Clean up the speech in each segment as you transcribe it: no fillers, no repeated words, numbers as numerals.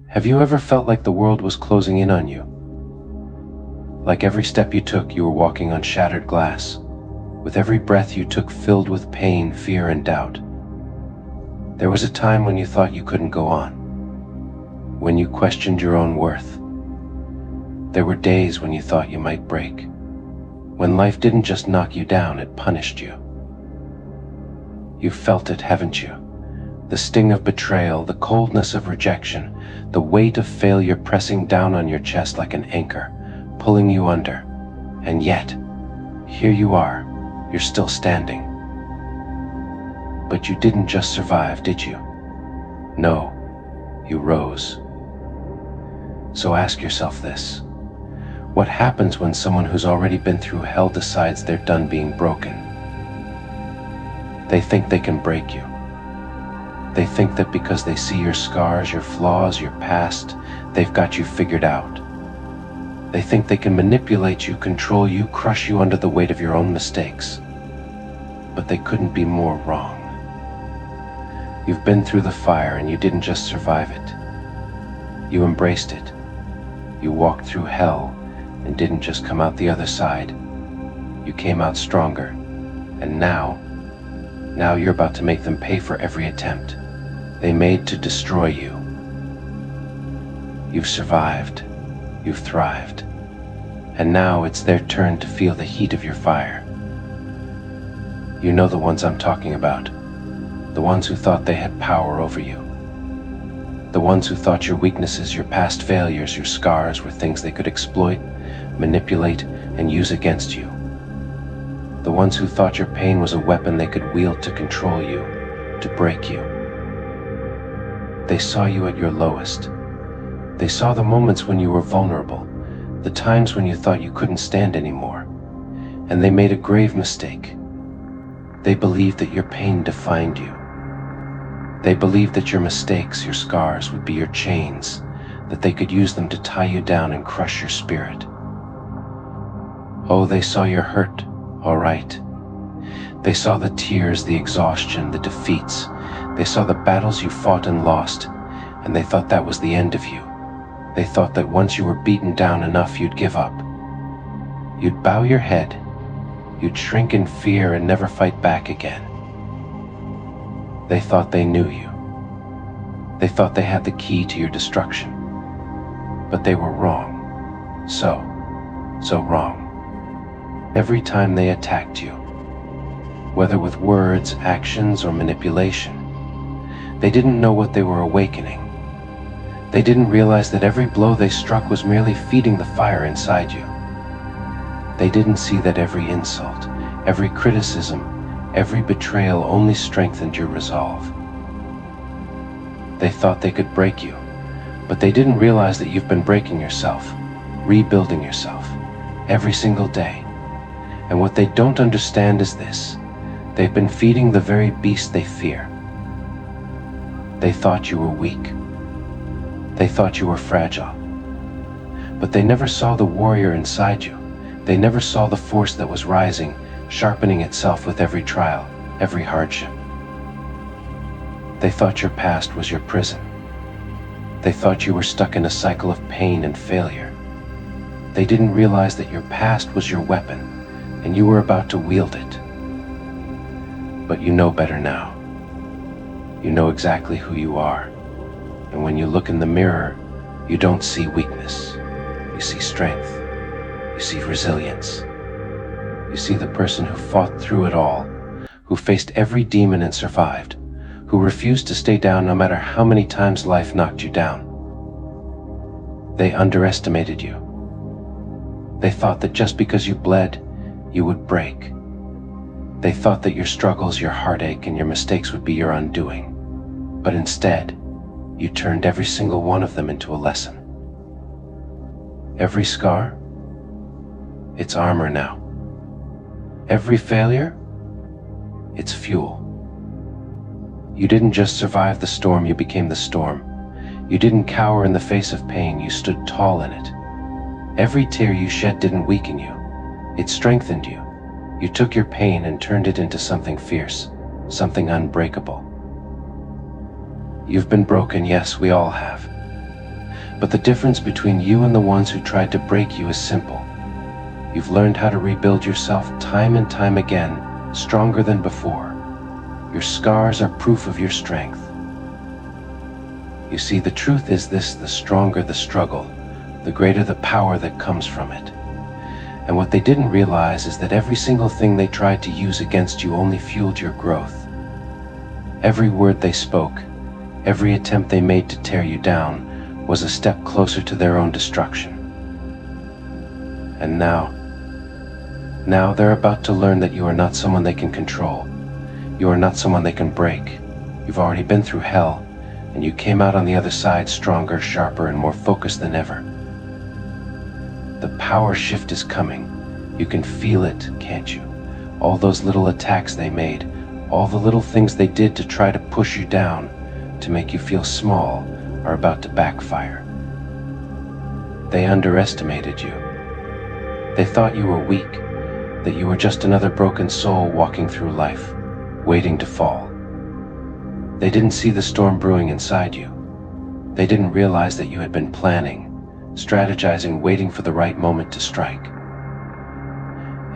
Have you ever felt like the world was closing in on you? Like every step you took, you were walking on shattered glass, with every breath you took filled with pain, fear, and doubt. There was a time when you thought you couldn't go on, when you questioned your own worth. There were days when you thought you might break, when life didn't just knock you down, it punished you. You've felt it, haven't you? The sting of betrayal, the coldness of rejection, the weight of failure pressing down on your chest like an anchor, pulling you under. And yet, here you are, you're still standing. But you didn't just survive, did you? No, you rose. So ask yourself this. What happens when someone who's already been through hell decides they're done being broken? They think they can break you. They think that because they see your scars, your flaws, your past, they've got you figured out. They think they can manipulate you, control you, crush you under the weight of your own mistakes. But they couldn't be more wrong. You've been through the fire and you didn't just survive it. You embraced it. You walked through hell and didn't just come out the other side. You came out stronger. And now you're about to make them pay for every attempt they made to destroy you. You've survived. You've thrived. And now it's their turn to feel the heat of your fire. You know the ones I'm talking about. The ones who thought they had power over you. The ones who thought your weaknesses, your past failures, your scars were things they could exploit, manipulate, and use against you. The ones who thought your pain was a weapon they could wield to control you, to break you. They saw you at your lowest. They saw the moments when you were vulnerable, the times when you thought you couldn't stand anymore. And they made a grave mistake. They believed that your pain defined you. They believed that your mistakes, your scars, would be your chains, that they could use them to tie you down and crush your spirit. Oh, they saw your hurt, all right. They saw the tears, the exhaustion, the defeats. They saw the battles you fought and lost, and they thought that was the end of you. They thought that once you were beaten down enough, you'd give up. You'd bow your head. You'd shrink in fear and never fight back again. They thought they knew you. They thought they had the key to your destruction. But they were wrong. So wrong. Every time they attacked you, whether with words, actions, or manipulation, they didn't know what they were awakening. They didn't realize that every blow they struck was merely feeding the fire inside you. They didn't see that every insult, every criticism, every betrayal only strengthened your resolve. They thought they could break you, but they didn't realize that you've been breaking yourself, rebuilding yourself, every single day. And what they don't understand is this: they've been feeding the very beast they fear. They thought you were weak. They thought you were fragile. But they never saw the warrior inside you. They never saw the force that was rising, sharpening itself with every trial, every hardship. They thought your past was your prison. They thought you were stuck in a cycle of pain and failure. They didn't realize that your past was your weapon, and you were about to wield it. But you know better now. You know exactly who you are. And when you look in the mirror, you don't see weakness. You see strength. You see resilience. You see the person who fought through it all, who faced every demon and survived, who refused to stay down no matter how many times life knocked you down. They underestimated you. They thought that just because you bled, you would break. They thought that your struggles, your heartache, and your mistakes would be your undoing. But instead, you turned every single one of them into a lesson. Every scar, it's armor now. Every failure, it's fuel. You didn't just survive the storm, you became the storm. You didn't cower in the face of pain, you stood tall in it. Every tear you shed didn't weaken you, it strengthened you. You took your pain and turned it into something fierce, something unbreakable. You've been broken, yes, we all have. But the difference between you and the ones who tried to break you is simple. You've learned how to rebuild yourself time and time again, stronger than before. Your scars are proof of your strength. You see, the truth is this: the stronger the struggle, the greater the power that comes from it. And what they didn't realize is that every single thing they tried to use against you only fueled your growth. Every word they spoke, every attempt they made to tear you down, was a step closer to their own destruction. And now they're about to learn that you are not someone they can control. You are not someone they can break. You've already been through hell, and you came out on the other side stronger, sharper, and more focused than ever. The power shift is coming. You can feel it, can't you? All those little attacks they made, all the little things they did to try to push you down, to make you feel small, are about to backfire. They underestimated you. They thought you were weak, that you were just another broken soul walking through life, waiting to fall. They didn't see the storm brewing inside you. They didn't realize that you had been planning, strategizing, waiting for the right moment to strike.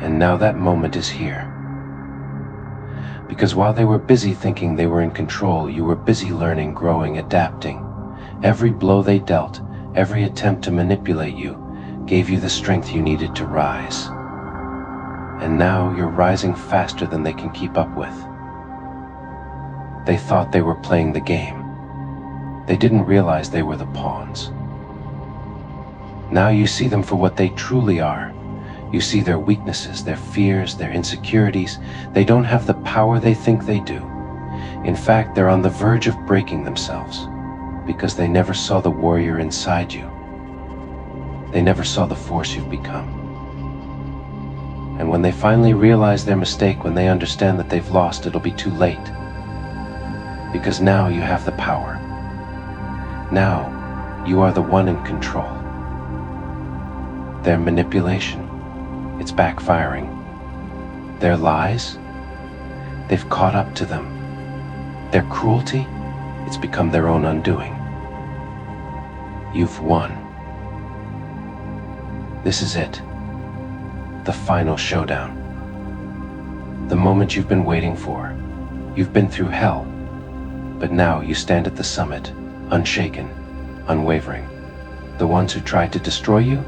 And now that moment is here. Because while they were busy thinking they were in control, you were busy learning, growing, adapting. Every blow they dealt, every attempt to manipulate you, gave you the strength you needed to rise. And now you're rising faster than they can keep up with. They thought they were playing the game. They didn't realize they were the pawns. Now you see them for what they truly are. You see their weaknesses, their fears, their insecurities. They don't have the power they think they do. In fact, they're on the verge of breaking themselves, because they never saw the warrior inside you. They never saw the force you've become. And when they finally realize their mistake, when they understand that they've lost, it'll be too late. Because now you have the power. Now you are the one in control. Their manipulation, it's backfiring. Their lies, they've caught up to them. Their cruelty, it's become their own undoing. You've won. This is it. The final showdown. The moment you've been waiting for. You've been through hell, but now you stand at the summit, unshaken, unwavering. The ones who tried to destroy you,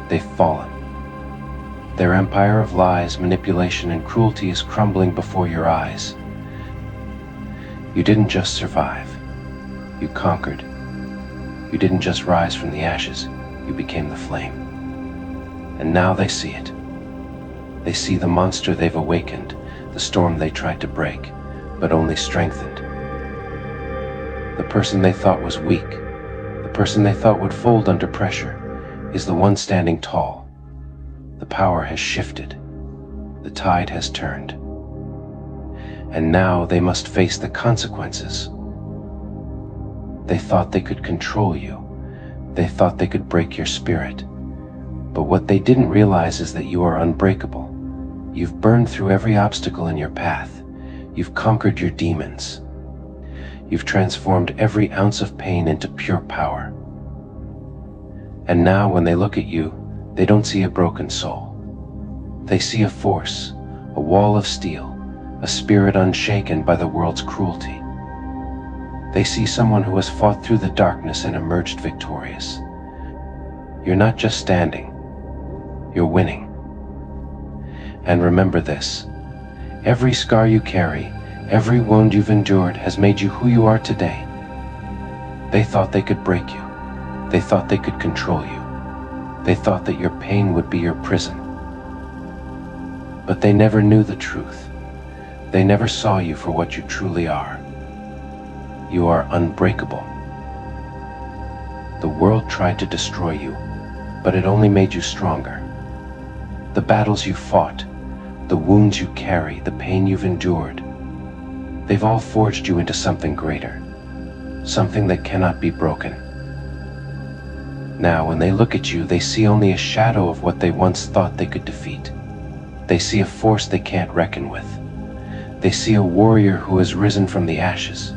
they've fallen. Their empire of lies, manipulation, and cruelty is crumbling before your eyes. You didn't just survive. You conquered. You didn't just rise from the ashes. You became the flame. And now they see it. They see the monster they've awakened, the storm they tried to break, but only strengthened. The person they thought was weak, the person they thought would fold under pressure, is the one standing tall. The power has shifted. The tide has turned. And now they must face the consequences. They thought they could control you. They thought they could break your spirit. But what they didn't realize is that you are unbreakable. You've burned through every obstacle in your path. You've conquered your demons. You've transformed every ounce of pain into pure power. And now when they look at you, they don't see a broken soul. They see a force, a wall of steel, a spirit unshaken by the world's cruelty. They see someone who has fought through the darkness and emerged victorious. You're not just standing, you're winning. And remember this, every scar you carry, every wound you've endured has made you who you are today. They thought they could break you. They thought they could control you. They thought that your pain would be your prison. But they never knew the truth. They never saw you for what you truly are. You are unbreakable. The world tried to destroy you, but it only made you stronger. The battles you fought, the wounds you carry, the pain you've endured, they've all forged you into something greater, something that cannot be broken. Now, when they look at you, they see only a shadow of what they once thought they could defeat. They see a force they can't reckon with. They see a warrior who has risen from the ashes.